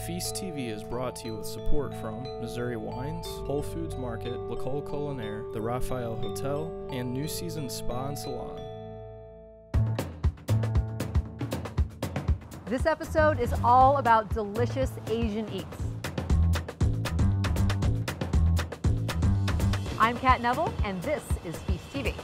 Feast TV is brought to you with support from Missouri Wines, Whole Foods Market, L'Ecole Culinaire, the Raphael Hotel, and New Season Spa and Salon. This episode is all about delicious Asian eats. I'm Cat Neville, and this is Feast TV.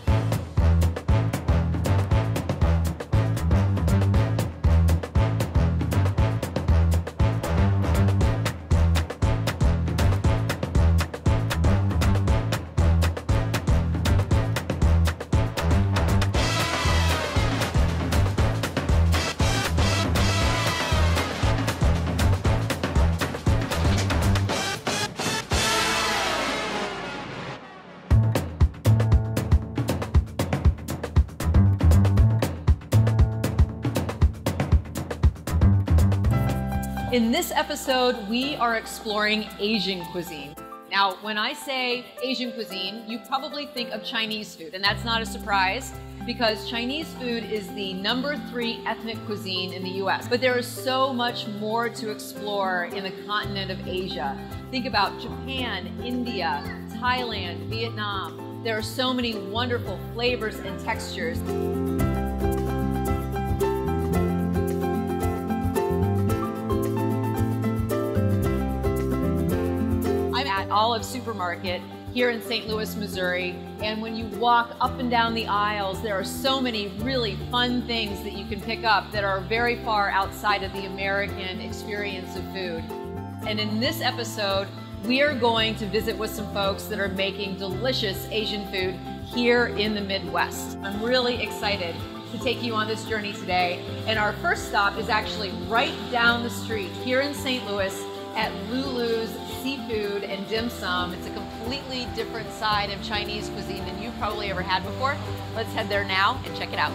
In this episode, we are exploring Asian cuisine. Now, when I say Asian cuisine, you probably think of Chinese food, and that's not a surprise because Chinese food is the #3 ethnic cuisine in the US. But there is so much more to explore in the continent of Asia. Think about Japan, India, Thailand, Vietnam. There are so many wonderful flavors and textures. Olive Supermarket here in St. Louis, Missouri. And when you walk up and down the aisles, there are so many really fun things that you can pick up that are very far outside of the American experience of food. And in this episode, we are going to visit with some folks that are making delicious Asian food here in the Midwest. I'm really excited to take you on this journey today. And our first stop is actually right down the street here in St. Louis at LuLu's Seafood and Dim Sum. It's a completely different side of Chinese cuisine than you've probably ever had before. Let's head there now and check it out.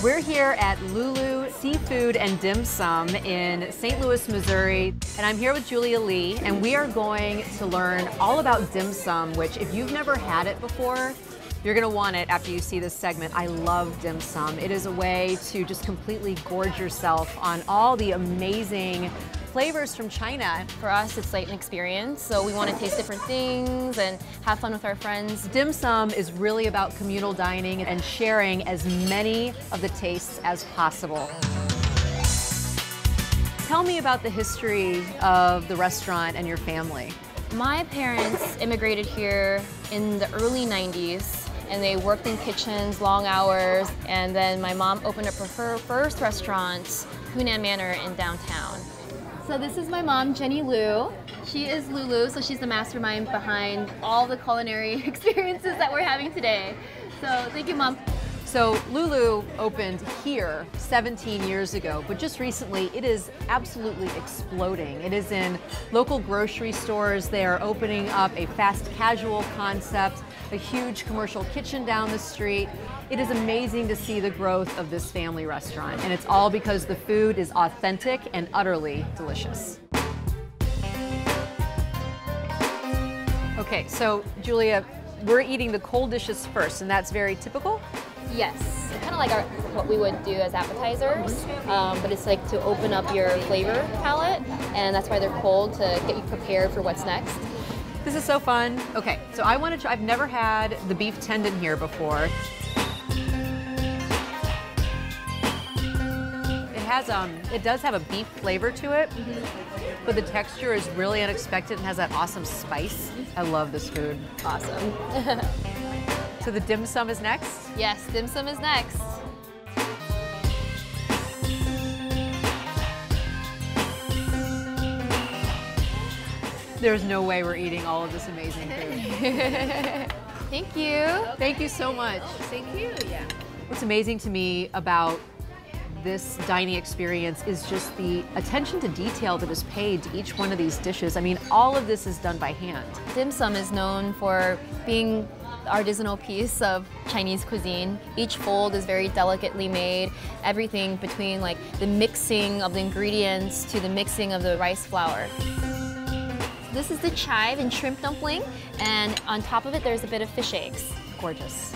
We're here at LuLu Seafood and Dim Sum in St. Louis, Missouri, and I'm here with Julia Lee, and we are going to learn all about dim sum, which if you've never had it before, you're gonna want it after you see this segment. I love dim sum. It is a way to just completely gorge yourself on all the amazing flavors from China. For us, it's like an experience, so we want to taste different things and have fun with our friends. Dim sum is really about communal dining and sharing as many of the tastes as possible. Tell me about the history of the restaurant and your family. My parents immigrated here in the early 90s, and they worked in kitchens, long hours, and then my mom opened up her first restaurant, Hunan Manor in downtown. So this is my mom, Jenny Liu. She is LuLu, so she's the mastermind behind all the culinary experiences that we're having today. So thank you, Mom. So LuLu opened here 17 years ago, but just recently it is absolutely exploding. It is in local grocery stores. They are opening up a fast casual concept, a huge commercial kitchen down the street. It is amazing to see the growth of this family restaurant, and it's all because the food is authentic and utterly delicious. Okay, so Julia, we're eating the cold dishes first, and that's very typical? Yes, it's kind of like what we would do as appetizers, but it's like to open up your flavor palette, and that's why they're cold, to get you prepared for what's next. This is so fun. Okay, so I want to try, I've never had the beef tendon here before. It does have a beef flavor to it, but the texture is really unexpected and has that awesome spice. I love this food. Awesome. So the dim sum is next? Yes, dim sum is next. There's no way we're eating all of this amazing food. Thank you. Thank you so much. Thank you, yeah. What's amazing to me about this dining experience is just the attention to detail that is paid to each one of these dishes. I mean, all of this is done by hand. Dim sum is known for being the artisanal piece of Chinese cuisine. Each fold is very delicately made. Everything between like the mixing of the ingredients to the mixing of the rice flour. This is the chive and shrimp dumpling, and on top of it, there's a bit of fish eggs. Gorgeous.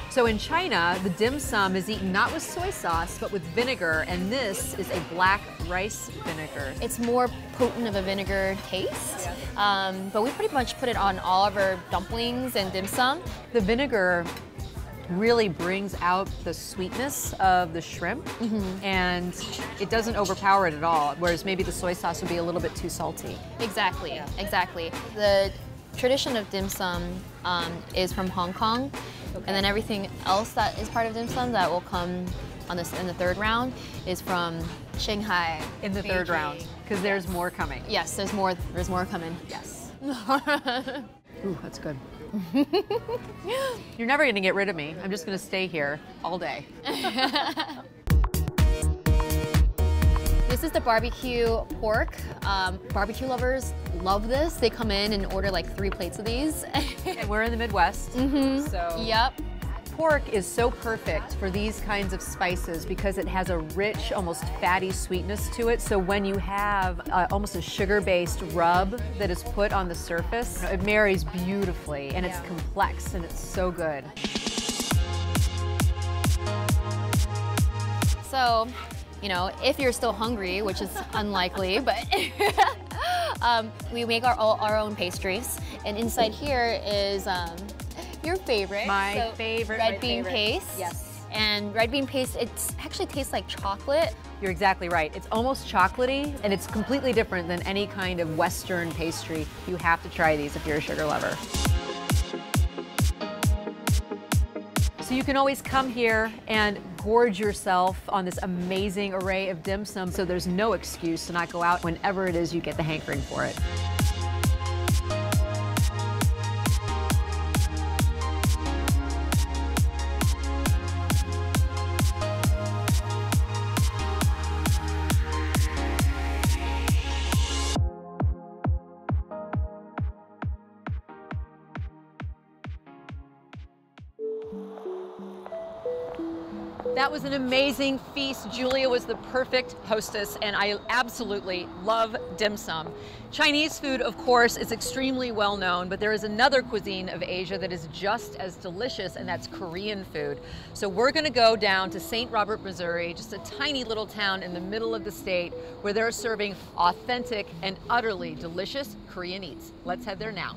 So in China, the dim sum is eaten not with soy sauce, but with vinegar, and this is a black rice vinegar. It's more potent of a vinegar taste, but we pretty much put it on all of our dumplings and dim sum. The vinegar really brings out the sweetness of the shrimp, and it doesn't overpower it at all, whereas maybe the soy sauce would be a little bit too salty. Exactly, exactly. The tradition of dim sum is from Hong Kong, and then everything else that is part of dim sum that will come on this in the third round is from Shanghai. In the third round, because there's more coming. Yes, there's more coming. Yes. Ooh, that's good. You're never going to get rid of me. I'm just going to stay here all day. This is the barbecue pork. Barbecue lovers love this. They come in and order like 3 plates of these. And we're in the Midwest, so Yep. pork is so perfect for these kinds of spices because it has a rich, almost fatty sweetness to it. So when you have almost a sugar-based rub that is put on the surface, it marries beautifully, and it's complex, and it's so good. So, you know, if you're still hungry, which is unlikely, but we make our own pastries. And inside here is your favorite. My favorite. Red bean paste. Yes. And red bean paste, it actually tastes like chocolate. You're exactly right. It's almost chocolatey, and it's completely different than any kind of Western pastry. You have to try these if you're a sugar lover. So you can always come here and gorge yourself on this amazing array of dim sum, so there's no excuse to not go out whenever it is you get the hankering for it. That was an amazing feast. Julia was the perfect hostess, and I absolutely love dim sum. Chinese food, of course, is extremely well known, but there is another cuisine of Asia that is just as delicious, and that's Korean food. So we're gonna go down to St. Robert, Missouri, just a tiny little town in the middle of the state where they're serving authentic and utterly delicious Korean eats. Let's head there now.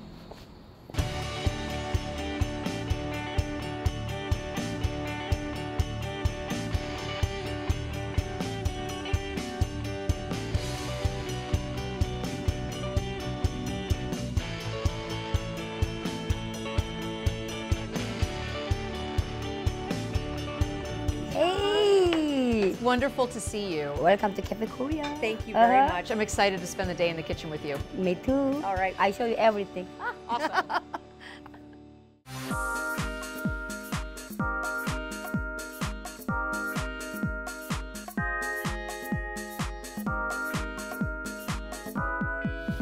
Hey! Wonderful to see you. Welcome to Café Korea. Thank you very much. I'm excited to spend the day in the kitchen with you. Me too. All right. I show you everything. Awesome.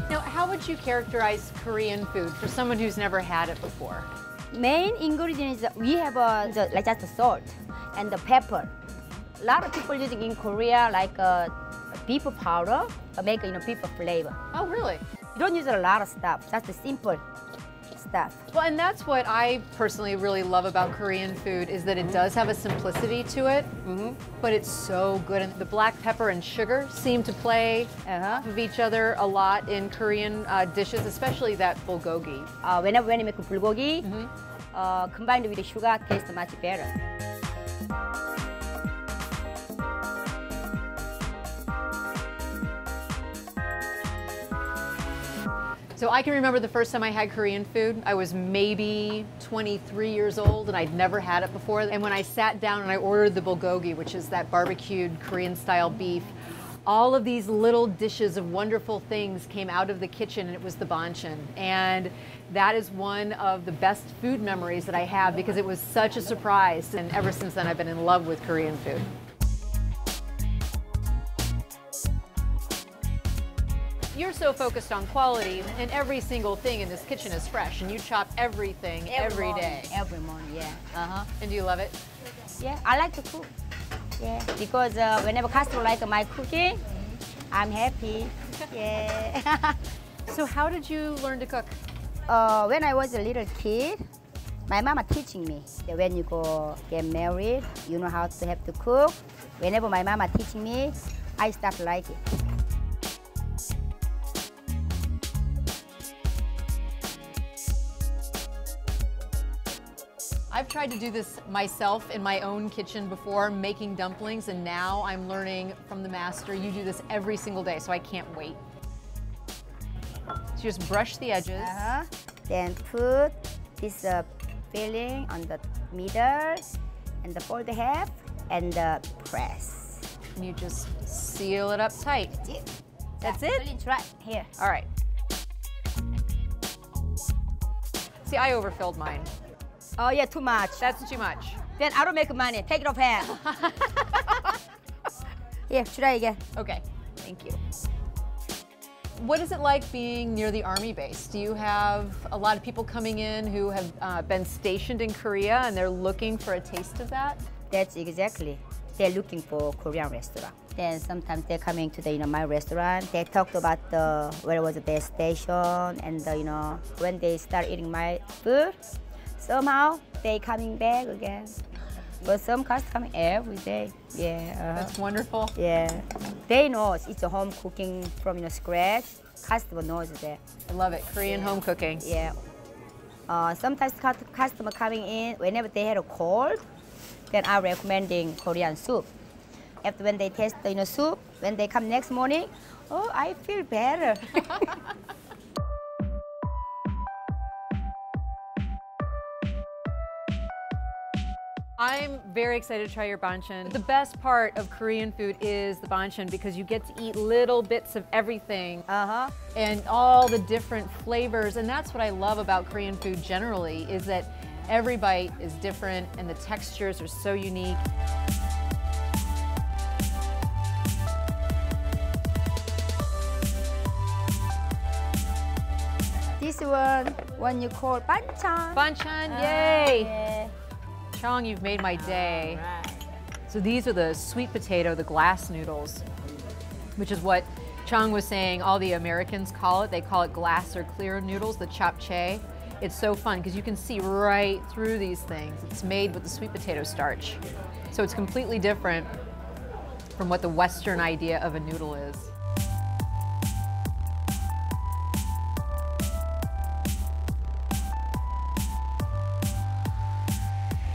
Now, how would you characterize Korean food for someone who's never had it before? Main ingredients we have like just the salt and the pepper. A lot of people using in Korea like beef powder, make beef flavor. Oh, really? You don't use a lot of stuff, just the simple stuff. Well, and that's what I personally really love about Korean food is that it does have a simplicity to it, but it's so good. And the black pepper and sugar seem to play off of each other a lot in Korean dishes, especially that bulgogi. When you make bulgogi, combined with the sugar, tastes much better. So I can remember the first time I had Korean food. I was maybe 23 years old and I'd never had it before. And when I sat down and I ordered the bulgogi, which is that barbecued Korean-style beef, all of these little dishes of wonderful things came out of the kitchen, and it was the banchan. And that is one of the best food memories that I have because it was such a surprise. And ever since then, I've been in love with Korean food. You're so focused on quality, and every single thing in this kitchen is fresh, and you chop everything every day. Every morning, yeah. And do you love it? Yeah, I like to cook. Yeah, because whenever customer like my cooking, I'm happy. Yeah. So how did you learn to cook? When I was a little kid, my mama teaching me that when you go get married, you know how to have to cook. Whenever my mama teaching me, I start like it. I've tried to do this myself in my own kitchen before, making dumplings, and now I'm learning from the master. You do this every single day, so I can't wait. So just brush the edges. Then put this filling on the middle and the fold half and press. And you just seal it up tight. That's it. That's it? It's right here. All right. See, I overfilled mine. Oh yeah, too much. That's too much. Then I don't make money. Take it off hand. Here, try again. Okay, thank you. What is it like being near the army base? Do you have a lot of people coming in who have been stationed in Korea and they're looking for a taste of that? That's exactly. They're looking for Korean restaurant. Then sometimes they're coming to the my restaurant. They talked about where was their station and when they start eating my food, somehow they coming back again. But some customers coming every day. Yeah. That's wonderful. Yeah. They know it's a home cooking from scratch. Customer knows that. I love it. Korean home cooking. Yeah. Sometimes customer coming in whenever they had a cold, then I'm recommending Korean soup. After when they taste the soup, when they come next morning, oh, I feel better. I'm very excited to try your banchan. The best part of Korean food is the banchan because you get to eat little bits of everything and all the different flavors. And that's what I love about Korean food generally, is that every bite is different and the textures are so unique. This one you call banchan. Banchan, yay! Yeah. Chong, you've made my day. Right. So these are the sweet potato, the glass noodles, which is what Chong was saying all the Americans call it. They call it glass or clear noodles, the japchae. It's so fun because you can see right through these things. It's made with the sweet potato starch. So it's completely different from what the Western idea of a noodle is.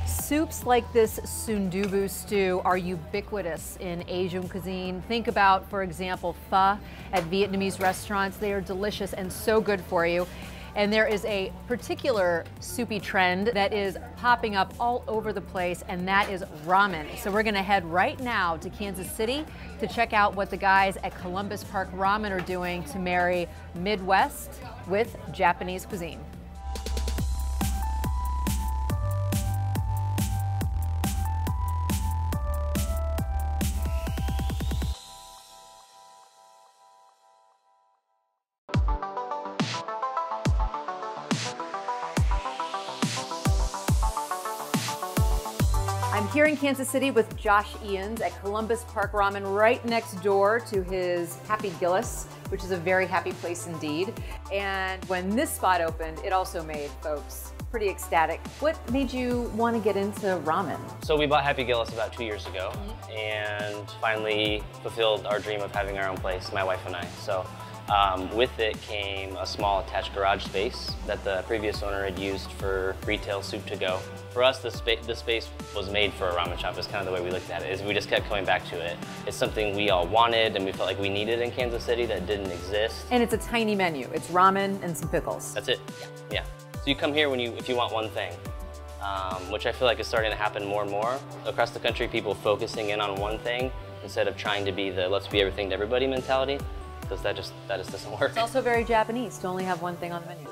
Soups like this sundubu stew are ubiquitous in Asian cuisine. Think about, for example, pho at Vietnamese restaurants. They are delicious and so good for you. And there is a particular soupy trend that is popping up all over the place, and that is ramen. So we're gonna head right now to Kansas City to check out what the guys at Columbus Park Ramen are doing to marry Midwest with Japanese cuisine. I'm here in Kansas City with Josh Ians at Columbus Park Ramen, right next door to his Happy Gillis, which is a very happy place indeed. And when this spot opened, it also made folks pretty ecstatic. What made you want to get into ramen? So we bought Happy Gillis about 2 years ago and finally fulfilled our dream of having our own place, my wife and I. So with it came a small attached garage space that the previous owner had used for retail soup to go. For us, the space was made for a ramen shop, is kind of the way we looked at it, is we just kept coming back to it. It's something we all wanted and we felt like we needed in Kansas City that didn't exist. And it's a tiny menu. It's ramen and some pickles. That's it, yeah. So you come here if you want one thing, which I feel like is starting to happen more and more. Across the country, people focusing in on one thing instead of trying to be the let's be everything to everybody mentality, because that just doesn't work. It's also very Japanese to only have one thing on the menu.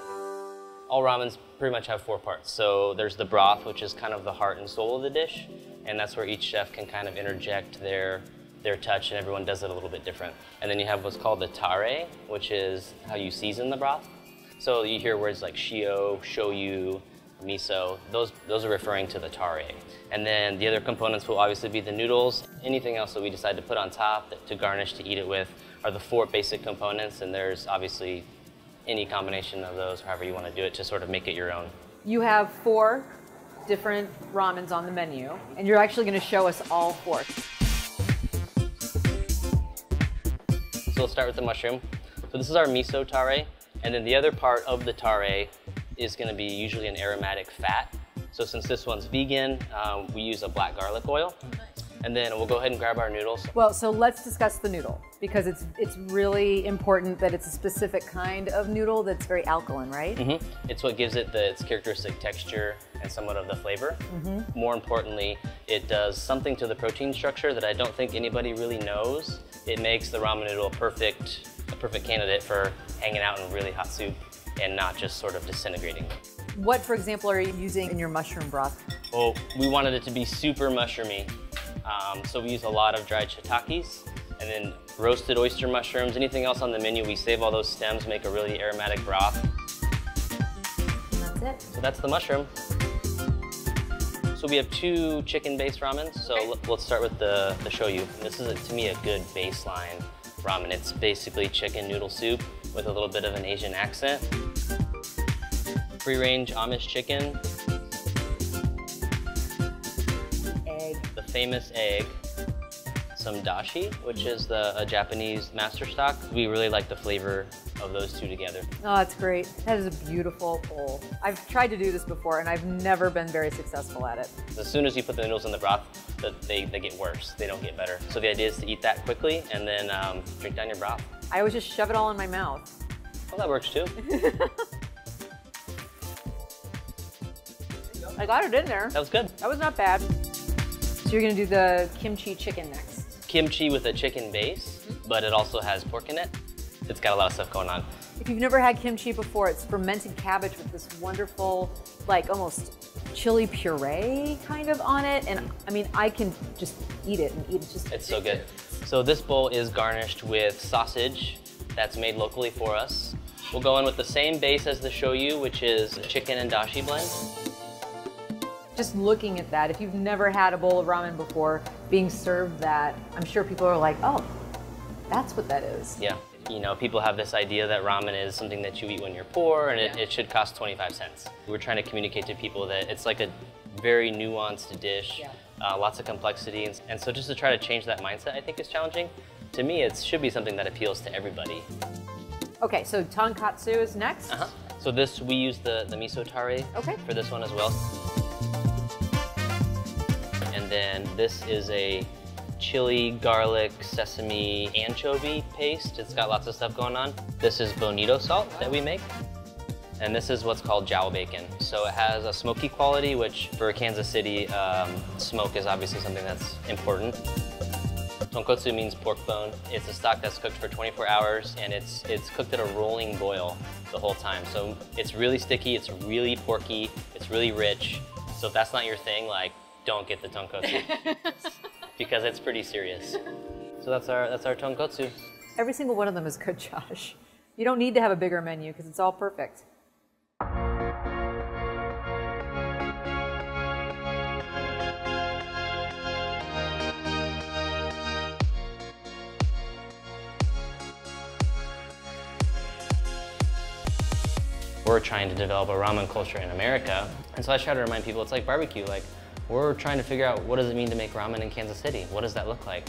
All ramens pretty much have 4 parts. So there's the broth, which is kind of the heart and soul of the dish, and that's where each chef can kind of interject their touch, and everyone does it a little bit different. And then you have what's called the tare, which is how you season the broth. So you hear words like shio, shoyu, miso, those are referring to the tare. And then the other components will obviously be the noodles. Anything else that we decide to put on top to garnish, to eat it with, are the 4 basic components, and there's obviously any combination of those, however you want to do it, to sort of make it your own. You have 4 different ramens on the menu, and you're actually going to show us all 4. So we'll start with the mushroom. So this is our miso tare, and then the other part of the tare is going to be usually an aromatic fat. So since this one's vegan, we use a black garlic oil. And then we'll go ahead and grab our noodles. Well, so let's discuss the noodle, because it's really important that it's a specific kind of noodle that's very alkaline, right? Mm-hmm. It's what gives it its characteristic texture and somewhat of the flavor. Mm-hmm. More importantly, it does something to the protein structure that I don't think anybody really knows. It makes the ramen noodle a perfect candidate for hanging out in really hot soup and not just sort of disintegrating. What, for example, are you using in your mushroom broth? Well, we wanted it to be super mushroomy. So we use a lot of dried shiitakes and then roasted oyster mushrooms. Anything else on the menu, we save all those stems, make a really aromatic broth. And that's it. So that's the mushroom. So we have 2 chicken-based ramen. So let's start with the shoyu. This is, to me, a good baseline ramen. It's basically chicken noodle soup with a little bit of an Asian accent. Free-range Amish chicken. The famous egg, some dashi, which is a Japanese master stock. We really like the flavor of those 2 together. Oh, that's great. That is a beautiful bowl. I've tried to do this before, and I've never been very successful at it. As soon as you put the noodles in the broth, they get worse. They don't get better. So the idea is to eat that quickly and then drink down your broth. I always just shove it all in my mouth. Well, that works too. I got it in there. That was good. That was not bad. So you're gonna do the kimchi chicken next. Kimchi with a chicken base, but it also has pork in it. It's got a lot of stuff going on. If you've never had kimchi before, it's fermented cabbage with this wonderful, like almost chili puree kind of on it. And I mean, I can just eat it and eat it. It's so good. So this bowl is garnished with sausage that's made locally for us. We'll go in with the same base as the shoyu, which is a chicken and dashi blend. Just looking at that, if you've never had a bowl of ramen before, being served that, I'm sure people are like, oh, that's what that is. Yeah. You know, people have this idea that ramen is something that you eat when you're poor and it should cost 25 cents. We're trying to communicate to people that it's like a very nuanced dish, lots of complexity. And so just to try to change that mindset, I think is challenging. To me, it should be something that appeals to everybody. Okay, so tonkatsu is next. So this, we use the miso tare for this one as well. And then this is a chili, garlic, sesame, anchovy paste. It's got lots of stuff going on. This is bonito salt that we make. And this is what's called jowl bacon. So it has a smoky quality, which for Kansas City, smoke is obviously something that's important. Tonkotsu means pork bone. It's a stock that's cooked for 24 hours, and it's cooked at a rolling boil the whole time. So it's really sticky, it's really porky, it's really rich. So if that's not your thing, like, don't get the tonkotsu because it's pretty serious. So that's our tonkotsu. Every single one of them is good, Josh. You don't need to have a bigger menu because it's all perfect. We're trying to develop a ramen culture in America. And so I try to remind people it's like barbecue. Like, we're trying to figure out what does it mean to make ramen in Kansas City? What does that look like?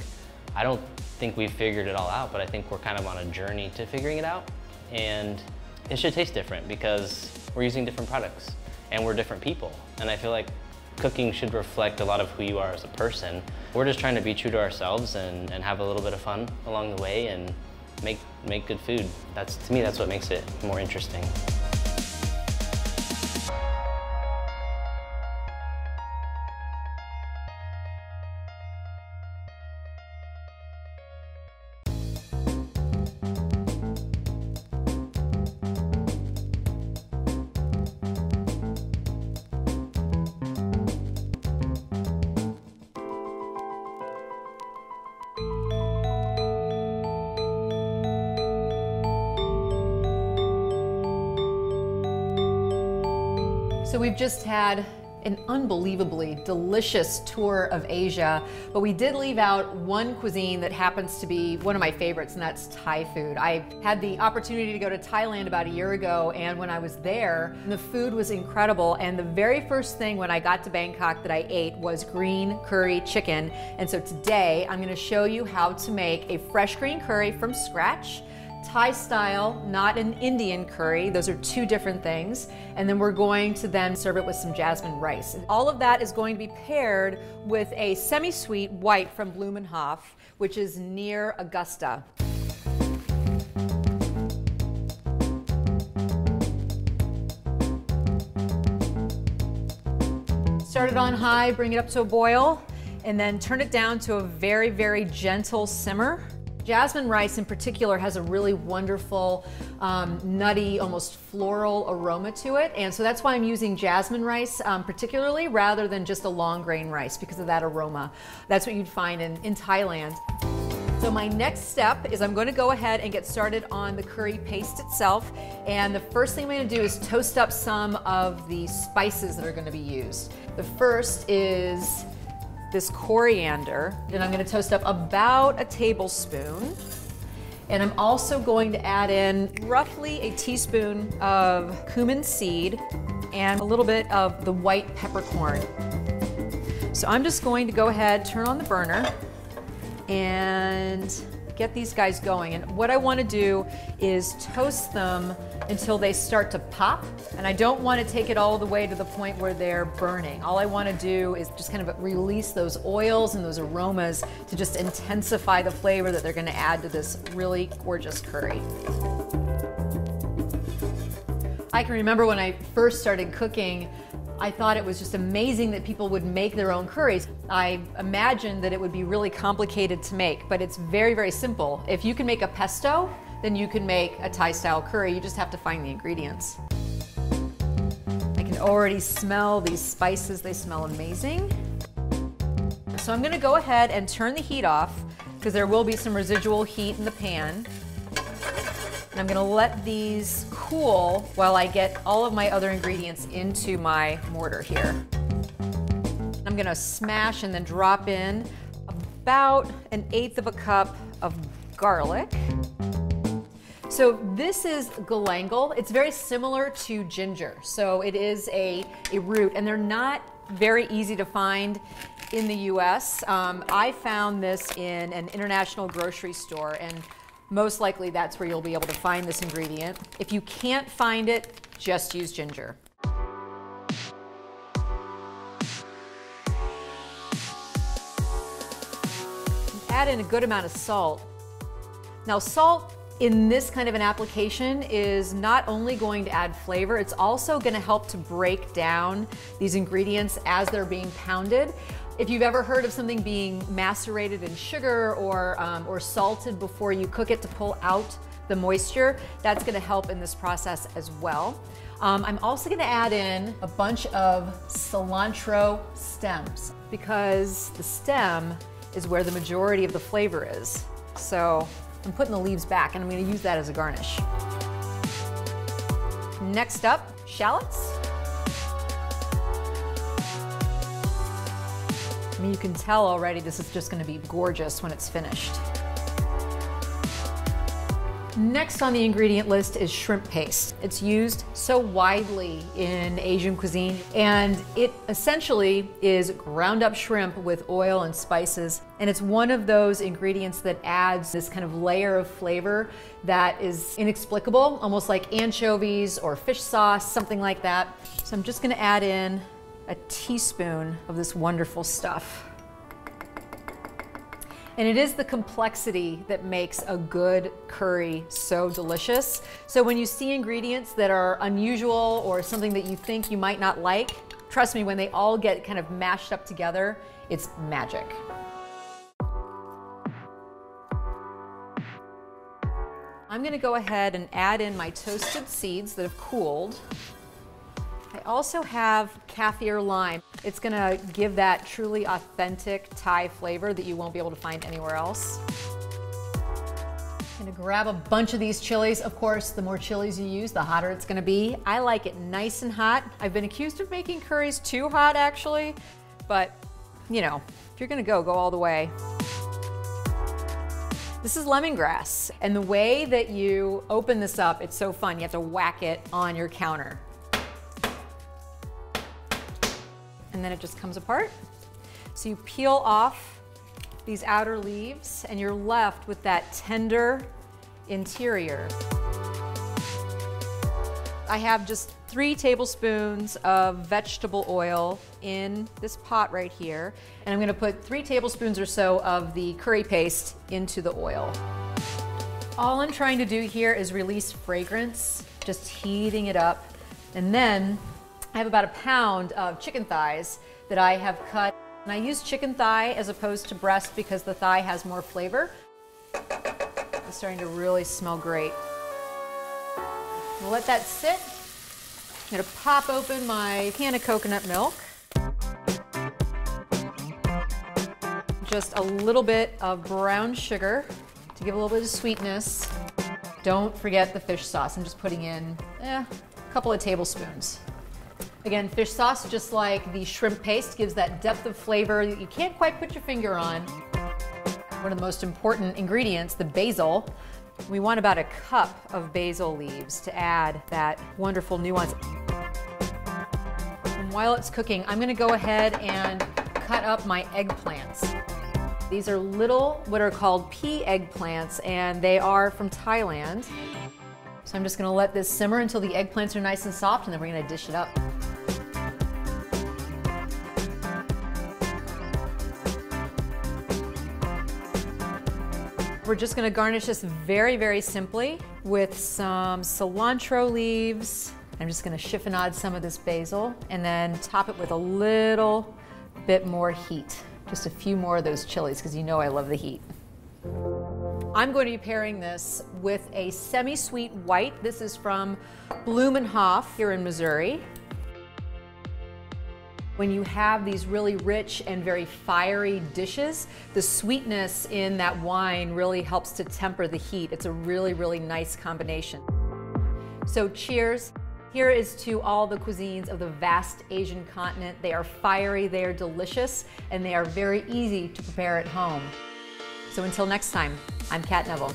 I don't think we've figured it all out, but I think we're kind of on a journey to figuring it out. And it should taste different because we're using different products and we're different people. And I feel like cooking should reflect a lot of who you are as a person. We're just trying to be true to ourselves and have a little bit of fun along the way and make good food. To me, that's what makes it more interesting. So we've just had an unbelievably delicious tour of Asia, but we did leave out one cuisine that happens to be one of my favorites, and that's Thai food. I had the opportunity to go to Thailand about a year ago, and when I was there, the food was incredible, and the very first thing when I got to Bangkok that I ate was green curry chicken. And so today I'm going to show you how to make a fresh green curry from scratch, Thai style, not an Indian curry. Those are two different things. And then we're going to then serve it with some jasmine rice. All of that is going to be paired with a semi-sweet white from Blumenhof, which is near Augusta. Start it on high, bring it up to a boil, and then turn it down to a very, very gentle simmer. Jasmine rice in particular has a really wonderful, nutty, almost floral aroma to it. And so that's why I'm using jasmine rice particularly rather than just a long grain rice because of that aroma. That's what you'd find in Thailand. So my next step is I'm going to go ahead and get started on the curry paste itself. And the first thing I'm going to do is toast up some of the spices that are going to be used. The first is this coriander, and I'm going to toast up about a tablespoon. And I'm also going to add in roughly a teaspoon of cumin seed and a little bit of the white peppercorn. So I'm just going to go ahead, turn on the burner, and get these guys going. And what I want to do is toast them until they start to pop. And I don't want to take it all the way to the point where they're burning. All I want to do is just kind of release those oils and those aromas to just intensify the flavor that they're going to add to this really gorgeous curry. I can remember when I first started cooking, I thought it was just amazing that people would make their own curries. I imagined that it would be really complicated to make, but it's very, very simple. If you can make a pesto, then you can make a Thai-style curry. You just have to find the ingredients. I can already smell these spices. They smell amazing. So I'm gonna go ahead and turn the heat off because there will be some residual heat in the pan. And I'm gonna let these cool while I get all of my other ingredients into my mortar here. I'm gonna smash and then drop in about 1/8 of a cup of garlic. So this is galangal. It's very similar to ginger. So it is a root, and they're not very easy to find in the US. I found this in an international grocery store, and most likely that's where you'll be able to find this ingredient. If you can't find it, just use ginger. Add in a good amount of salt. Now salt in this kind of an application is not only going to add flavor, it's also going to help to break down these ingredients as they're being pounded. If you've ever heard of something being macerated in sugar or salted before you cook it to pull out the moisture, that's going to help in this process as well. I'm also going to add in a bunch of cilantro stems because the stem is where the majority of the flavor is. So I'm putting the leaves back, and I'm going to use that as a garnish. Next up, shallots. I mean, you can tell already this is just going to be gorgeous when it's finished. Next on the ingredient list is shrimp paste. It's used so widely in Asian cuisine, and it essentially is ground up shrimp with oil and spices. And it's one of those ingredients that adds this kind of layer of flavor that is inexplicable, almost like anchovies or fish sauce, something like that. So I'm just going to add in a teaspoon of this wonderful stuff. And it is the complexity that makes a good curry so delicious. So when you see ingredients that are unusual or something that you think you might not like, trust me, when they all get kind of mashed up together, it's magic. I'm going to go ahead and add in my toasted seeds that have cooled. I also have kaffir lime. It's going to give that truly authentic Thai flavor that you won't be able to find anywhere else. I'm going gonna grab a bunch of these chilies. Of course, the more chilies you use, the hotter it's gonna be. I like it nice and hot. I've been accused of making curries too hot, actually, but you know, if you're gonna go all the way. This is lemongrass, and the way that you open this up, it's so fun. You have to whack it on your counter. And then it just comes apart. So you peel off these outer leaves, and you're left with that tender interior. I have just 3 tablespoons of vegetable oil in this pot right here, and I'm gonna put 3 tablespoons or so of the curry paste into the oil. All I'm trying to do here is release fragrance, just heating it up. And then I have about 1 pound of chicken thighs that I have cut. And I use chicken thigh as opposed to breast because the thigh has more flavor. It's starting to really smell great. We'll let that sit. I'm gonna pop open my can of coconut milk. Just a little bit of brown sugar to give a little bit of sweetness. Don't forget the fish sauce. I'm just putting in a couple of tablespoons. Again, fish sauce, just like the shrimp paste, gives that depth of flavor that you can't quite put your finger on. One of the most important ingredients, the basil. We want about 1 cup of basil leaves to add that wonderful nuance. And while it's cooking, I'm gonna go ahead and cut up my eggplants. These are little, what are called pea eggplants, and they are from Thailand. So I'm just gonna let this simmer until the eggplants are nice and soft, and then we're gonna dish it up. We're just gonna garnish this very, very simply with some cilantro leaves. I'm just gonna chiffonade some of this basil and then top it with a little bit more heat. Just a few more of those chilies, because you know I love the heat. I'm going to be pairing this with a semi-sweet white. This is from Blumenhof here in Missouri. When you have these really rich and very fiery dishes, the sweetness in that wine really helps to temper the heat. It's a really, really nice combination. So cheers. Here is to all the cuisines of the vast Asian continent. They are fiery, they are delicious, and they are very easy to prepare at home. So until next time, I'm Cat Neville.